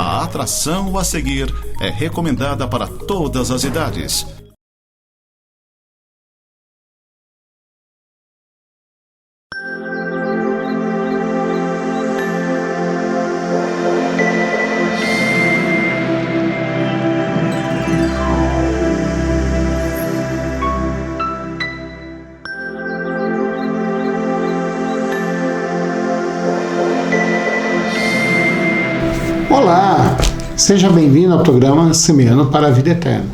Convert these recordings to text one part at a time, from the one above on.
A atração a seguir é recomendada para todas as idades. Olá, seja bem-vindo ao programa Semeando para a Vida Eterna.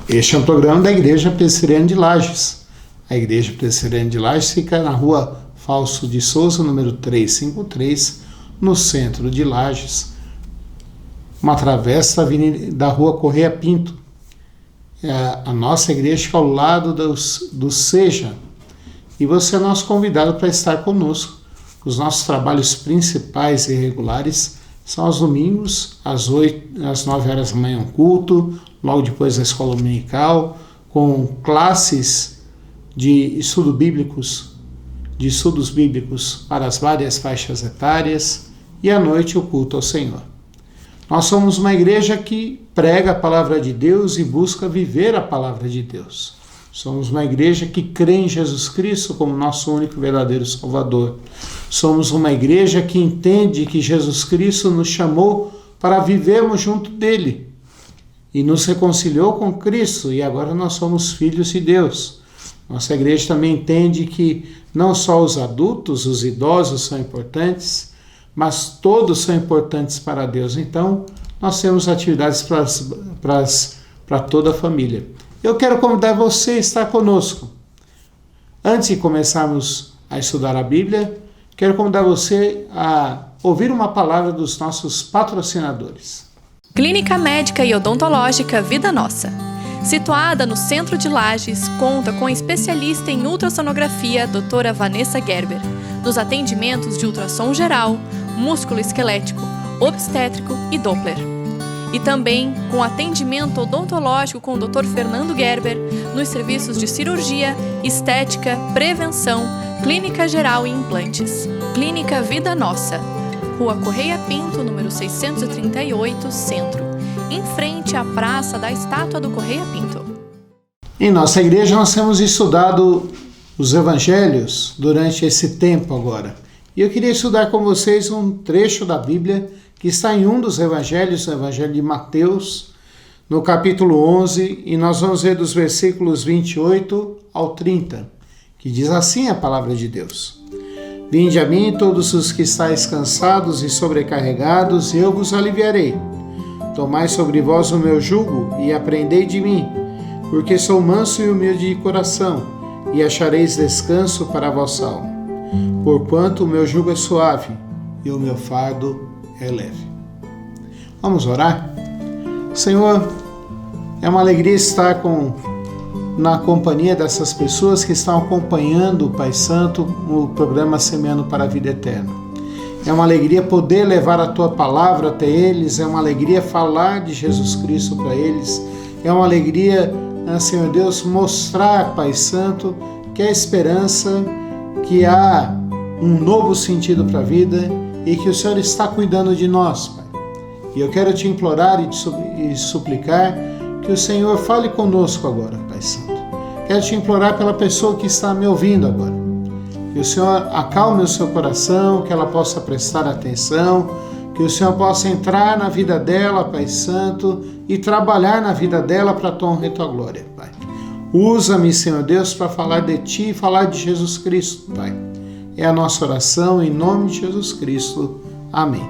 Este é um programa da Igreja Presbiteriana de Lages. A Igreja Presbiteriana de Lages fica na rua Falso de Souza, número 353, no centro de Lages, uma travessa da rua Correia Pinto. A nossa igreja fica ao lado do Seja, e você é nosso convidado para estar conosco. Os nossos trabalhos principais e regulares são aos domingos, às 9 horas da manhã, um culto, logo depois da escola dominical, com classes de estudos bíblicos para as várias faixas etárias, e à noite o culto ao Senhor. Nós somos uma igreja que prega a palavra de Deus e busca viver a palavra de Deus. Somos uma igreja que crê em Jesus Cristo como nosso único e verdadeiro Salvador. Somos uma igreja que entende que Jesus Cristo nos chamou para vivermos junto dele e nos reconciliou com Cristo, e agora nós somos filhos de Deus. Nossa igreja também entende que não só os adultos, os idosos são importantes, mas todos são importantes para Deus. Então, nós temos atividades para toda a família. Eu quero convidar você a estar conosco. Antes de começarmos a estudar a Bíblia, quero convidar você a ouvir uma palavra dos nossos patrocinadores. Clínica Médica e Odontológica Vida Nossa. Situada no centro de Lages, conta com a especialista em ultrassonografia, doutora Vanessa Gerber, nos atendimentos de ultrassom geral, músculo esquelético, obstétrico e Doppler. E também com atendimento odontológico com o Dr. Fernando Gerber nos serviços de cirurgia, estética, prevenção, clínica geral e implantes. Clínica Vida Nossa, Rua Correia Pinto, número 638, Centro, em frente à Praça da Estátua do Correia Pinto. Em nossa igreja nós temos estudado os evangelhos durante esse tempo agora. E eu queria estudar com vocês um trecho da Bíblia que está em um dos evangelhos, o Evangelho de Mateus, no capítulo 11, e nós vamos ver dos versículos 28 ao 30, que diz assim a palavra de Deus: Vinde a mim todos os que estáis cansados e sobrecarregados, e eu vos aliviarei. Tomai sobre vós o meu jugo e aprendei de mim, porque sou manso e humilde de coração, e achareis descanso para a vossa alma. Porquanto o meu jugo é suave e o meu fardo é leve. Vamos orar? Senhor, é uma alegria estar na companhia dessas pessoas que estão acompanhando, Pai Santo, o programa Semeando para a Vida Eterna. É uma alegria poder levar a Tua palavra até eles, é uma alegria falar de Jesus Cristo para eles, é uma alegria, Senhor Deus, mostrar, Pai Santo, que há esperança, que há um novo sentido para a vida e que o Senhor está cuidando de nós, Pai. E eu quero te implorar e suplicar que o Senhor fale conosco agora, Pai Santo. Quero te implorar pela pessoa que está me ouvindo agora. Que o Senhor acalme o seu coração, que ela possa prestar atenção, que o Senhor possa entrar na vida dela, Pai Santo, e trabalhar na vida dela para a tua honra e tua glória, Pai. Usa-me, Senhor Deus, para falar de Ti e falar de Jesus Cristo, Pai. É a nossa oração em nome de Jesus Cristo. Amém.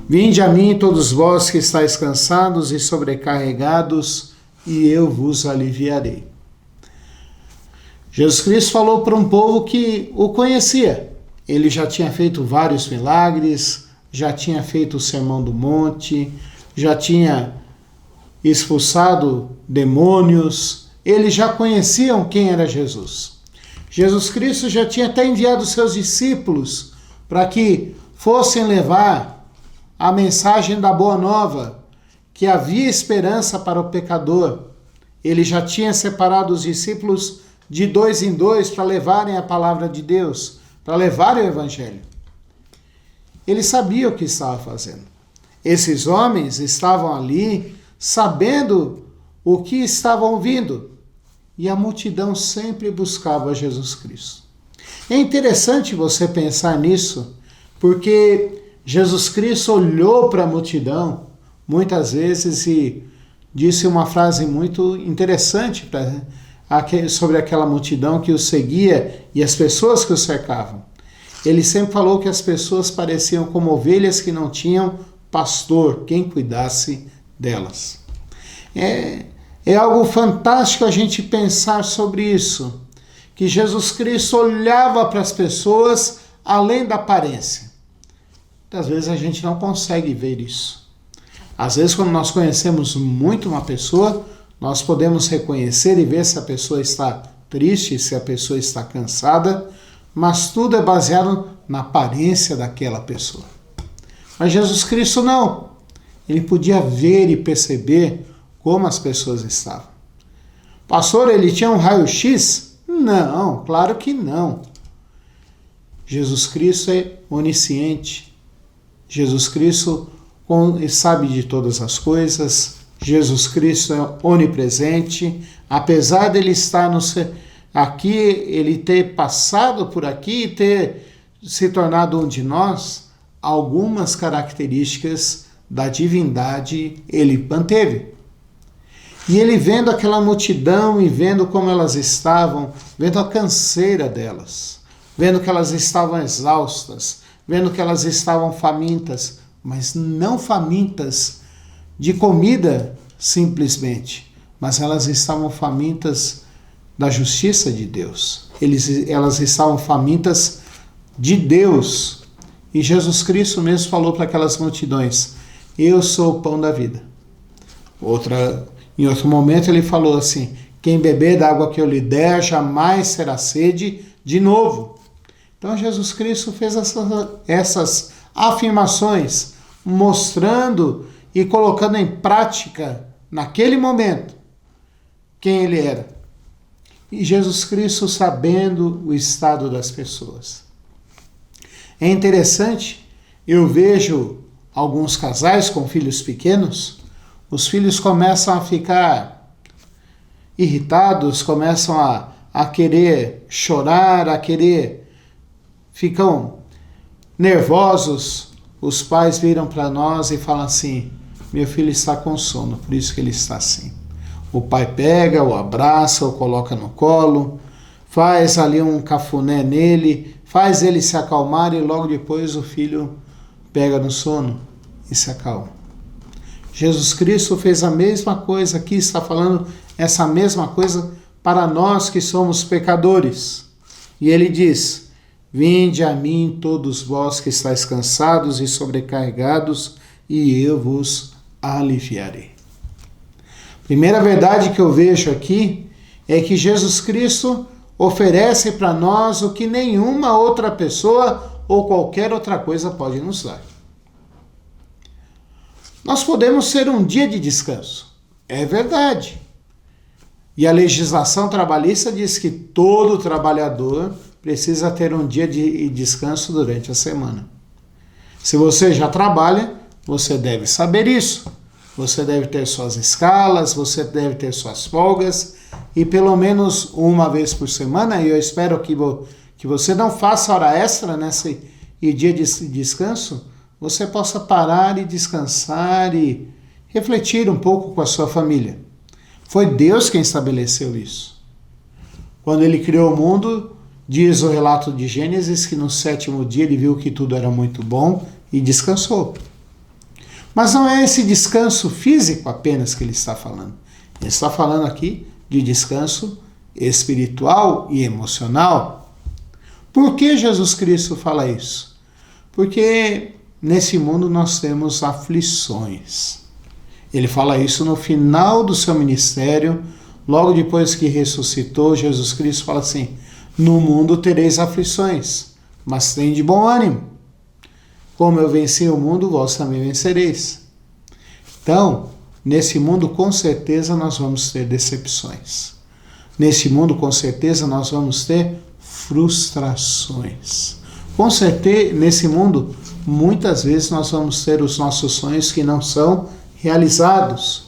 Vinde a mim todos vós que estáis cansados e sobrecarregados, e eu vos aliviarei. Jesus Cristo falou para um povo que o conhecia. Ele já tinha feito vários milagres, já tinha feito o Sermão do Monte, já tinha expulsado demônios. Eles já conheciam quem era Jesus. Jesus Cristo já tinha até enviado seus discípulos para que fossem levar a mensagem da Boa Nova, que havia esperança para o pecador. Ele já tinha separado os discípulos de 2 em 2 para levarem a palavra de Deus, para levarem o Evangelho. Ele sabia o que estava fazendo. Esses homens estavam ali sabendo o que estavam ouvindo, e a multidão sempre buscava Jesus Cristo. É interessante você pensar nisso, porque Jesus Cristo olhou para a multidão muitas vezes e disse uma frase muito interessante sobre aquela multidão que o seguia e as pessoas que o cercavam. Ele sempre falou que as pessoas pareciam como ovelhas que não tinham pastor, quem cuidasse delas. É algo fantástico a gente pensar sobre isso, que Jesus Cristo olhava para as pessoas além da aparência. Às vezes a gente não consegue ver isso. Às vezes, quando nós conhecemos muito uma pessoa, nós podemos reconhecer e ver se a pessoa está triste, se a pessoa está cansada, mas tudo é baseado na aparência daquela pessoa. Mas Jesus Cristo não. Ele podia ver e perceber como as pessoas estavam. Pastor, ele tinha um raio-x? Não, claro que não. Jesus Cristo é onisciente. Jesus Cristo sabe de todas as coisas. Jesus Cristo é onipresente. Apesar dele estar aqui, ele ter passado por aqui e ter se tornado um de nós, algumas características da divindade ele manteve. E ele vendo aquela multidão e vendo como elas estavam, vendo a canseira delas, vendo que elas estavam exaustas, vendo que elas estavam famintas, mas não famintas de comida simplesmente, mas elas estavam famintas da justiça de Deus. Elas estavam famintas de Deus. E Jesus Cristo mesmo falou para aquelas multidões: eu sou o pão da vida. Em outro momento ele falou assim: quem beber da água que eu lhe der jamais será sede de novo. Então Jesus Cristo fez essas afirmações, mostrando e colocando em prática, naquele momento, quem ele era. E Jesus Cristo sabendo o estado das pessoas. É interessante, eu vejo alguns casais com filhos pequenos, os filhos começam a ficar irritados, começam a querer chorar, ficam nervosos. Os pais viram para nós e falam assim: meu filho está com sono, por isso que ele está assim. O pai pega, o abraça, o coloca no colo, faz ali um cafuné nele, faz ele se acalmar e logo depois o filho pega no sono e se acalma. Jesus Cristo fez a mesma coisa aqui, está falando essa mesma coisa para nós que somos pecadores. E ele diz: vinde a mim todos vós que estáis cansados e sobrecarregados, e eu vos aliviarei. Primeira verdade que eu vejo aqui é que Jesus Cristo oferece para nós o que nenhuma outra pessoa ou qualquer outra coisa pode nos dar. Nós podemos ter um dia de descanso, é verdade. E a legislação trabalhista diz que todo trabalhador precisa ter um dia de descanso durante a semana. Se você já trabalha, você deve saber isso. Você deve ter suas escalas, você deve ter suas folgas, e pelo menos uma vez por semana, e eu espero que você não faça hora extra nesse dia de descanso, você possa parar e descansar e refletir um pouco com a sua família. Foi Deus quem estabeleceu isso. Quando ele criou o mundo, diz o relato de Gênesis que no 7º dia ele viu que tudo era muito bom e descansou. Mas não é esse descanso físico apenas que ele está falando. Ele está falando aqui de descanso espiritual e emocional. Por que Jesus Cristo fala isso? Porque nesse mundo nós temos aflições. Ele fala isso no final do seu ministério, logo depois que ressuscitou. Jesus Cristo fala assim: no mundo tereis aflições, mas tende bom ânimo. Como eu venci o mundo, vós também vencereis. Então, nesse mundo com certeza nós vamos ter decepções. Nesse mundo com certeza nós vamos ter frustrações. Com certeza, nesse mundo, muitas vezes nós vamos ter os nossos sonhos que não são realizados.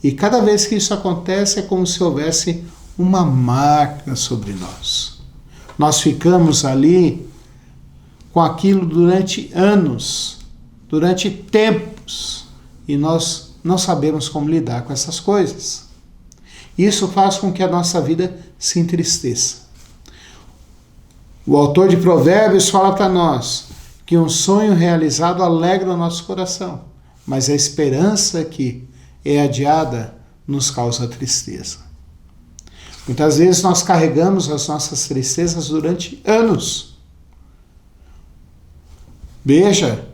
E cada vez que isso acontece é como se houvesse uma marca sobre nós. Nós ficamos ali com aquilo durante anos, durante tempos, e nós não sabemos como lidar com essas coisas. Isso faz com que a nossa vida se entristeça. O autor de Provérbios fala para nós que um sonho realizado alegra o nosso coração, mas a esperança que é adiada nos causa tristeza. Muitas vezes nós carregamos as nossas tristezas durante anos. Veja,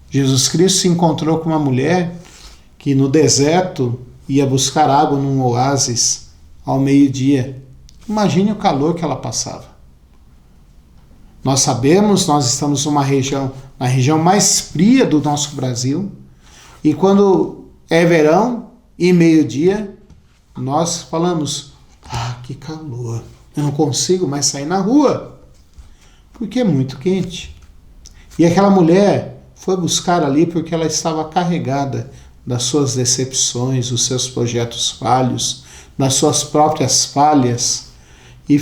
Jesus Cristo se encontrou com uma mulher que no deserto ia buscar água num oásis ao meio-dia. Imagine o calor que ela passava. Nós sabemos, nós estamos na região mais fria do nosso Brasil, e quando é verão e meio-dia, nós falamos, que calor, eu não consigo mais sair na rua, porque é muito quente. E aquela mulher foi buscar ali porque ela estava carregada das suas decepções, dos seus projetos falhos, das suas próprias falhas. E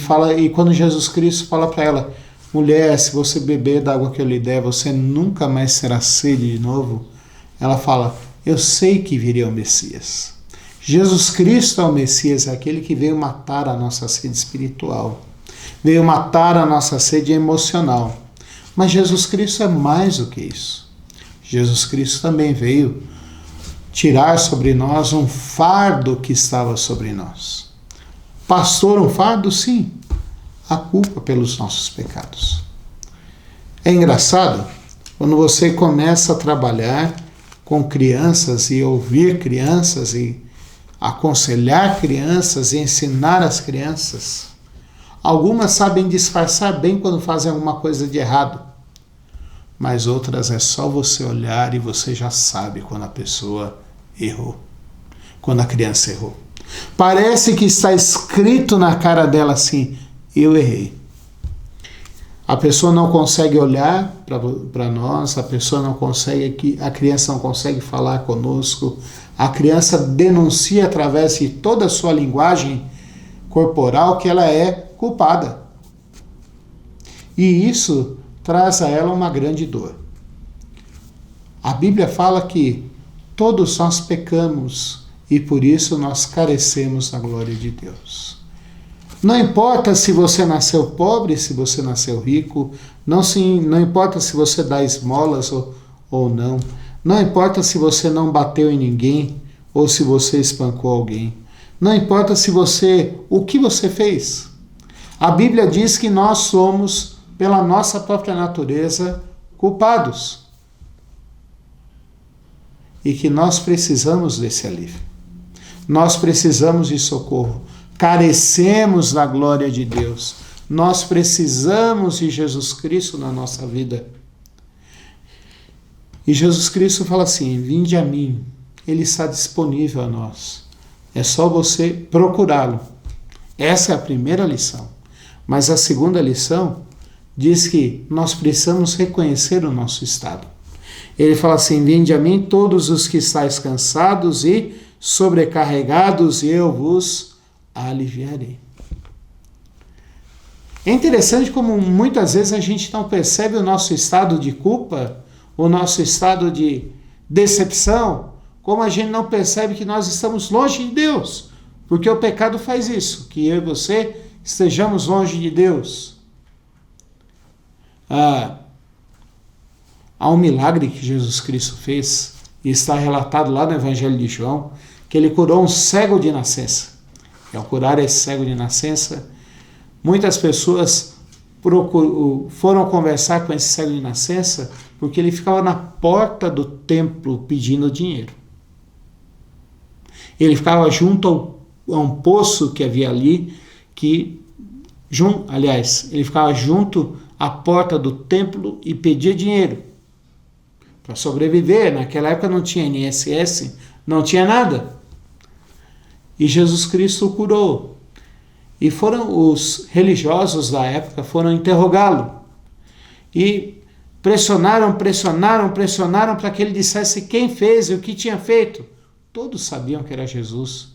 quando Jesus Cristo fala para ela, mulher, se você beber da água que eu lhe der, você nunca mais terá sede de novo. Ela fala, eu sei que viria o Messias. Jesus Cristo é o Messias, é aquele que veio matar a nossa sede espiritual, veio matar a nossa sede emocional. Mas Jesus Cristo é mais do que isso. Jesus Cristo também veio tirar sobre nós um fardo que estava sobre nós. Pastor, um fardo? Sim. A culpa pelos nossos pecados. É engraçado quando você começa a trabalhar com crianças e ouvir crianças e aconselhar crianças e ensinar as crianças. Algumas sabem disfarçar bem quando fazem alguma coisa de errado, mas outras é só você olhar e você já sabe quando a pessoa errou, quando a criança errou. Parece que está escrito na cara dela assim, eu errei. A pessoa não consegue olhar para nós, a criança não consegue falar conosco, a criança denuncia através de toda a sua linguagem corporal que ela é culpada. E isso traz a ela uma grande dor. A Bíblia fala que todos nós pecamos e por isso nós carecemos da glória de Deus. Não importa se você nasceu pobre, se você nasceu rico, não importa se você dá esmolas ou não, não importa se você não bateu em ninguém ou se você espancou alguém, não importa o que você fez. A Bíblia diz que nós somos, pela nossa própria natureza, culpados e que nós precisamos desse alívio. Nós precisamos de socorro. Carecemos da glória de Deus. Nós precisamos de Jesus Cristo na nossa vida. E Jesus Cristo fala assim, vinde a mim. Ele está disponível a nós. É só você procurá-lo. Essa é a primeira lição. Mas a segunda lição diz que nós precisamos reconhecer o nosso estado. Ele fala assim, vinde a mim todos os que estáis cansados e sobrecarregados, e eu vos aliviarei. É interessante como muitas vezes a gente não percebe o nosso estado de culpa, o nosso estado de decepção, como a gente não percebe que nós estamos longe de Deus, porque o pecado faz isso, que eu e você estejamos longe de Deus. Há um milagre que Jesus Cristo fez, e está relatado lá no Evangelho de João, que ele curou um cego de nascença. E ao curar esse cego de nascença, muitas pessoas foram conversar com esse cego de nascença porque ele ficava na porta do templo pedindo dinheiro. Ele ficava junto a um poço que havia ali, ele ficava junto à porta do templo e pedia dinheiro para sobreviver. Naquela época não tinha INSS, não tinha nada. E Jesus Cristo o curou. E foram os religiosos da época, foram interrogá-lo. E pressionaram para que ele dissesse quem fez e o que tinha feito. Todos sabiam que era Jesus,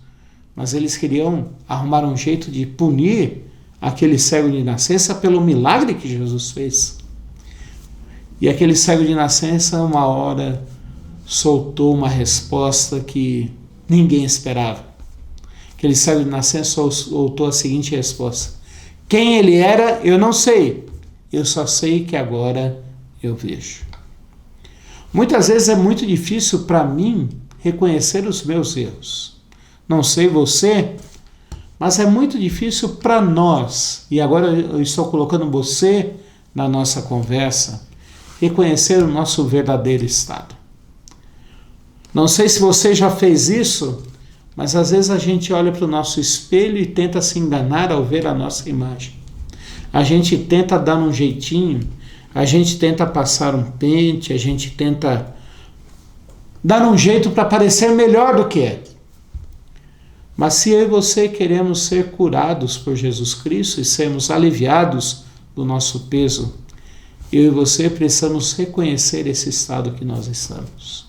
mas eles queriam arrumar um jeito de punir aquele cego de nascença pelo milagre que Jesus fez. E aquele cego de nascença, uma hora, soltou uma resposta que ninguém esperava. Aquele cego de nascença soltou a seguinte resposta: quem ele era, eu não sei. Eu só sei que agora eu vejo. Muitas vezes é muito difícil para mim reconhecer os meus erros. Não sei você, mas é muito difícil para nós, e agora eu estou colocando você na nossa conversa, reconhecer o nosso verdadeiro estado. Não sei se você já fez isso, mas às vezes a gente olha para o nosso espelho e tenta se enganar ao ver a nossa imagem. A gente tenta dar um jeitinho, a gente tenta passar um pente, a gente tenta dar um jeito para parecer melhor do que é. Mas se eu e você queremos ser curados por Jesus Cristo e sermos aliviados do nosso peso, eu e você precisamos reconhecer esse estado que nós estamos.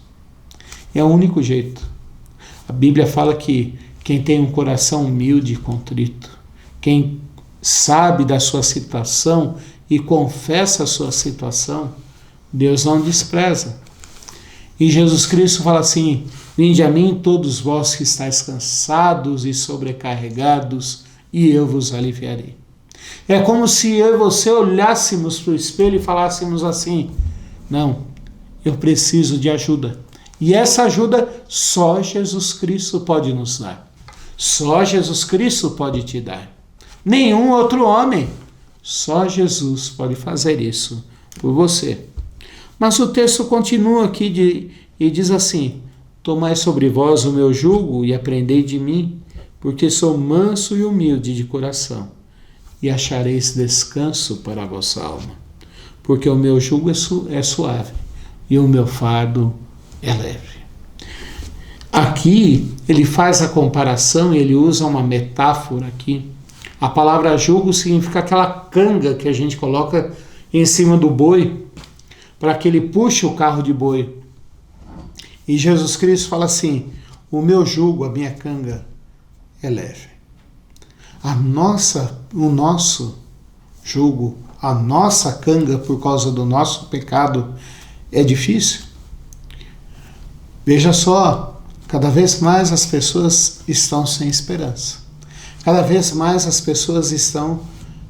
É o único jeito. A Bíblia fala que quem tem um coração humilde e contrito, quem sabe da sua situação e confessa a sua situação, Deus não despreza. E Jesus Cristo fala assim: vinde a mim todos vós que estáis cansados e sobrecarregados, e eu vos aliviarei. É como se eu e você olhássemos para o espelho e falássemos assim: não, eu preciso de ajuda. E essa ajuda só Jesus Cristo pode nos dar. Só Jesus Cristo pode te dar. Nenhum outro homem. Só Jesus pode fazer isso por você. Mas o texto continua aqui e diz assim: tomai sobre vós o meu jugo e aprendei de mim, porque sou manso e humilde de coração, e achareis descanso para a vossa alma. Porque o meu jugo é suave e o meu fardo é leve. Aqui ele faz a comparação e ele usa uma metáfora aqui. A palavra jugo significa aquela canga que a gente coloca em cima do boi para que ele puxe o carro de boi. E Jesus Cristo fala assim: o meu jugo, a minha canga é leve. O nosso jugo, a nossa canga por causa do nosso pecado é difícil. Veja só, cada vez mais as pessoas estão sem esperança. Cada vez mais as pessoas estão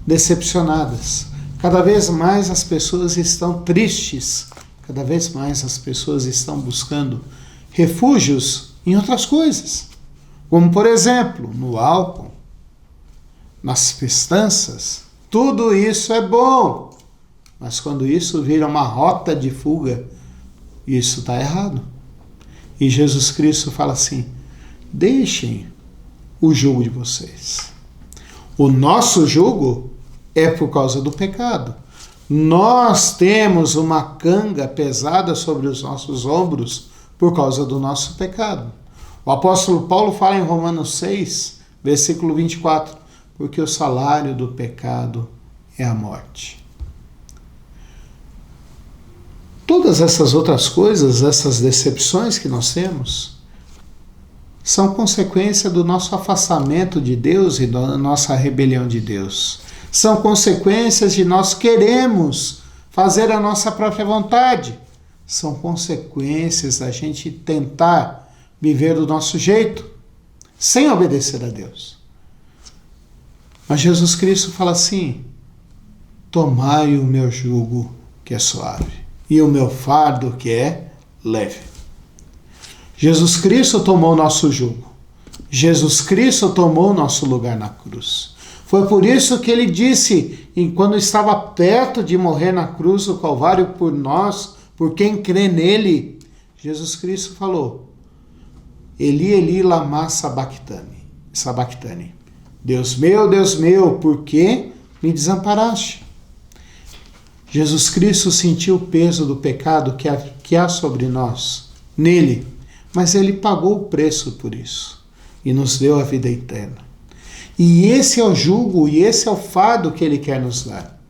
decepcionadas. Cada vez mais as pessoas estão tristes. Cada vez mais as pessoas estão buscando refúgios em outras coisas. Como, por exemplo, no álcool, nas festanças. Tudo isso é bom. Mas quando isso vira uma rota de fuga, isso está errado. E Jesus Cristo fala assim: deixem o jugo de vocês. O nosso jugo é por causa do pecado. Nós temos uma canga pesada sobre os nossos ombros por causa do nosso pecado. O apóstolo Paulo fala em Romanos 6, versículo 24, porque o salário do pecado é a morte. Todas essas outras coisas, essas decepções que nós temos, são consequência do nosso afastamento de Deus e da nossa rebelião de Deus. São consequências de nós queremos fazer a nossa própria vontade. São consequências da gente tentar viver do nosso jeito, sem obedecer a Deus. Mas Jesus Cristo fala assim: tomai o meu jugo que é suave e o meu fardo que é leve. Jesus Cristo tomou o nosso jugo. Jesus Cristo tomou o nosso lugar na cruz. Foi por isso que ele disse, quando estava perto de morrer na cruz do Calvário por nós, por quem crê nele, Jesus Cristo falou: Eli, Eli, lama sabachthani. Deus meu, por que me desamparaste? Jesus Cristo sentiu o peso do pecado que há sobre nós, nele, mas ele pagou o preço por isso e nos deu a vida eterna. E esse é o jugo e esse é o fardo que ele quer nos dar.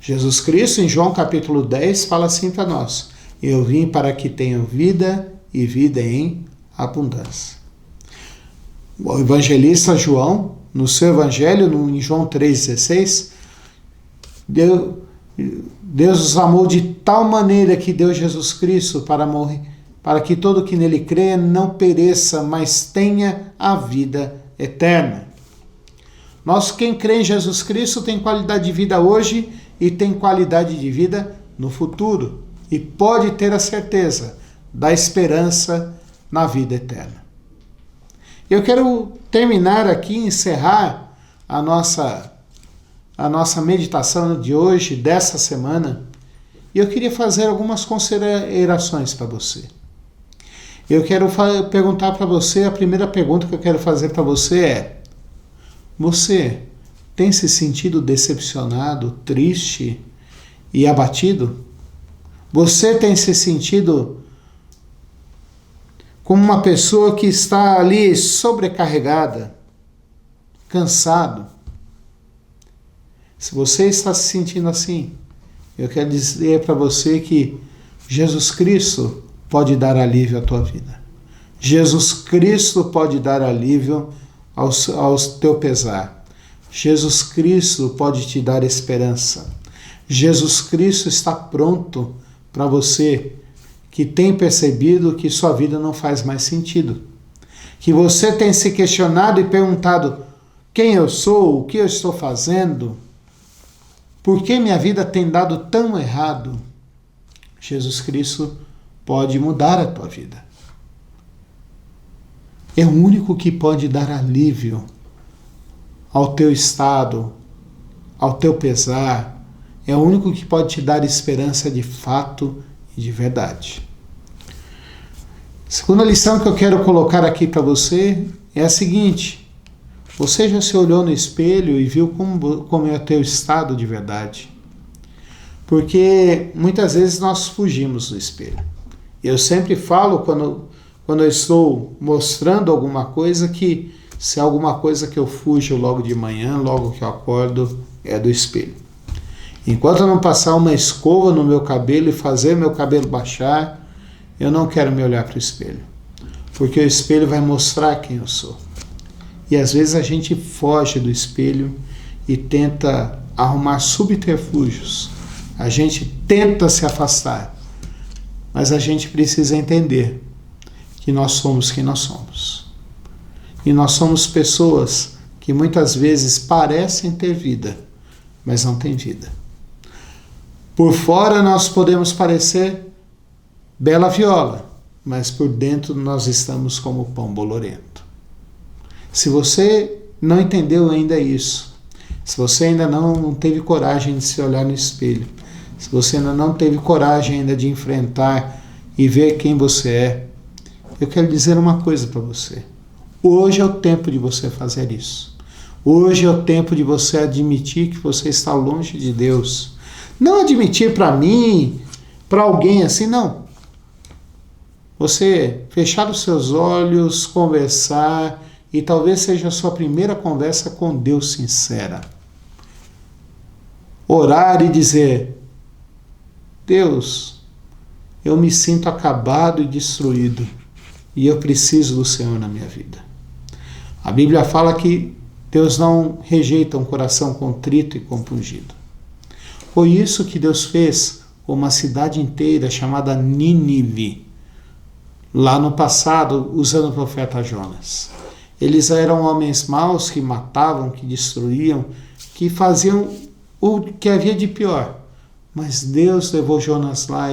Jesus Cristo, em João capítulo 10, fala assim para nós: eu vim para que tenham vida e vida em abundância. O evangelista João, no seu evangelho, em João 3,16, Deus os amou de tal maneira que deu Jesus Cristo para morrer, para que todo que nele crê não pereça, mas tenha a vida eterna. Quem crê em Jesus Cristo tem qualidade de vida hoje e tem qualidade de vida no futuro. E pode ter a certeza da esperança na vida eterna. Eu quero terminar aqui, encerrar a nossa meditação de hoje, dessa semana, e eu queria fazer algumas considerações para você. Eu quero perguntar para você, a primeira pergunta que eu quero fazer para você é: você tem se sentido decepcionado, triste e abatido? Você tem se sentido como uma pessoa que está ali sobrecarregada, cansado? Se você está se sentindo assim, eu quero dizer para você que Jesus Cristo pode dar alívio à tua vida. Jesus Cristo pode dar alívio ao teu pesar. Jesus Cristo pode te dar esperança. Jesus Cristo está pronto para você que tem percebido que sua vida não faz mais sentido. Que você tem se questionado e perguntado: quem eu sou? O que eu estou fazendo? Por que minha vida tem dado tão errado? Jesus Cristo pode mudar a tua vida. É o único que pode dar alívio ao teu estado, ao teu pesar. É o único que pode te dar esperança de fato e de verdade. Segunda lição que eu quero colocar aqui para você é a seguinte: você já se olhou no espelho e viu como é o teu estado de verdade? Porque muitas vezes nós fugimos do espelho. Eu sempre falo, quando eu estou mostrando alguma coisa, que se há alguma coisa que eu fujo logo de manhã, logo que eu acordo, é do espelho. Enquanto eu não passar uma escova no meu cabelo e fazer meu cabelo baixar, eu não quero me olhar para o espelho. Porque o espelho vai mostrar quem eu sou. E às vezes a gente foge do espelho e tenta arrumar subterfúgios. A gente tenta se afastar. Mas a gente precisa entender que nós somos quem nós somos. E nós somos pessoas que muitas vezes parecem ter vida, mas não têm vida. Por fora nós podemos parecer bela viola, mas por dentro nós estamos como pão bolorento. Se você não entendeu ainda isso, se você ainda não teve coragem de se olhar no espelho, se você ainda não teve coragem ainda de enfrentar e ver quem você é, eu quero dizer uma coisa para você. Hoje é o tempo de você fazer isso. Hoje é o tempo de você admitir que você está longe de Deus. Não admitir para mim, para alguém assim, não. Você fechar os seus olhos, conversar, e talvez seja a sua primeira conversa com Deus sincera. Orar e dizer: Deus, eu me sinto acabado e destruído, e eu preciso do Senhor na minha vida. A Bíblia fala que Deus não rejeita um coração contrito e compungido. Foi isso que Deus fez com uma cidade inteira chamada Nínive, lá no passado, usando o profeta Jonas. Eles eram homens maus que matavam, que destruíam, que faziam o que havia de pior. Mas Deus levou Jonas lá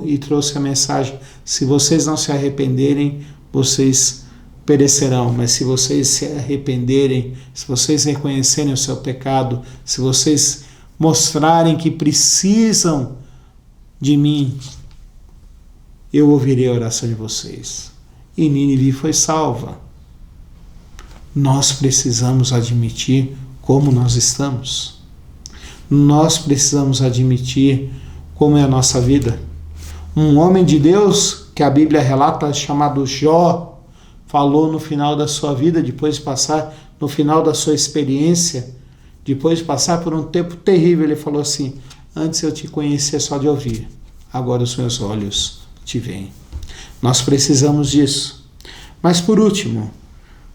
e trouxe a mensagem: se vocês não se arrependerem, vocês perecerão. Mas se vocês se arrependerem, se vocês reconhecerem o seu pecado, se vocês mostrarem que precisam de mim, eu ouvirei a oração de vocês. E Nínive foi salva. Nós precisamos admitir como nós estamos. Nós precisamos admitir como é a nossa vida. Um homem de Deus, que a Bíblia relata, chamado Jó, falou no final da sua vida, depois de passar, no final da sua experiência, depois de passar por um tempo terrível, ele falou assim: Antes eu te conhecia só de ouvir, agora os meus olhos te veem. Nós precisamos disso. Mas por último,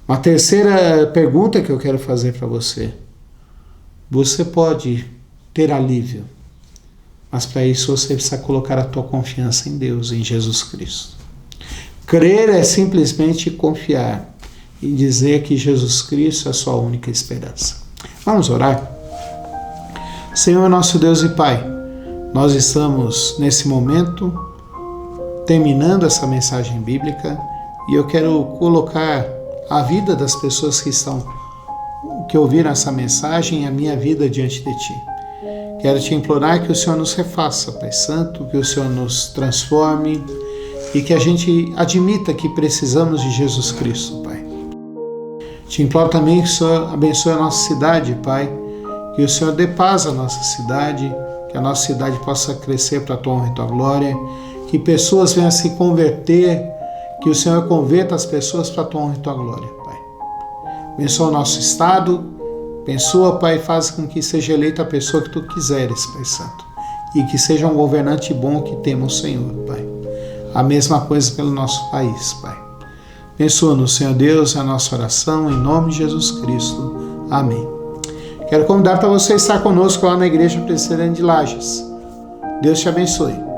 uma terceira pergunta que eu quero fazer para você. Você pode ter alívio, mas para isso você precisa colocar a tua confiança em Deus, em Jesus Cristo. Crer é simplesmente confiar e dizer que Jesus Cristo é a sua única esperança. Vamos orar? Senhor, nosso Deus e Pai, nós estamos nesse momento terminando essa mensagem bíblica e eu quero colocar a vida das pessoas que ouviram essa mensagem e a minha vida diante de Ti. Quero Te implorar que o Senhor nos refaça, Pai Santo, que o Senhor nos transforme e que a gente admita que precisamos de Jesus Cristo, Pai. Te imploro também que o Senhor abençoe a nossa cidade, Pai, que o Senhor dê paz à nossa cidade, que a nossa cidade possa crescer para a Tua honra e Tua glória, que pessoas venham a se converter, que o Senhor converta as pessoas para a Tua honra e Tua glória, Pai. Abençoa o nosso estado, abençoa, Pai, faz com que seja eleita a pessoa que Tu quiseres, Pai Santo, e que seja um governante bom que temos, Senhor, Pai. A mesma coisa pelo nosso país, Pai. Abençoa-nos, Senhor Deus, a nossa oração, em nome de Jesus Cristo. Amém. Quero convidar para você estar conosco lá na Igreja Presbiteriana de Lages. Deus te abençoe.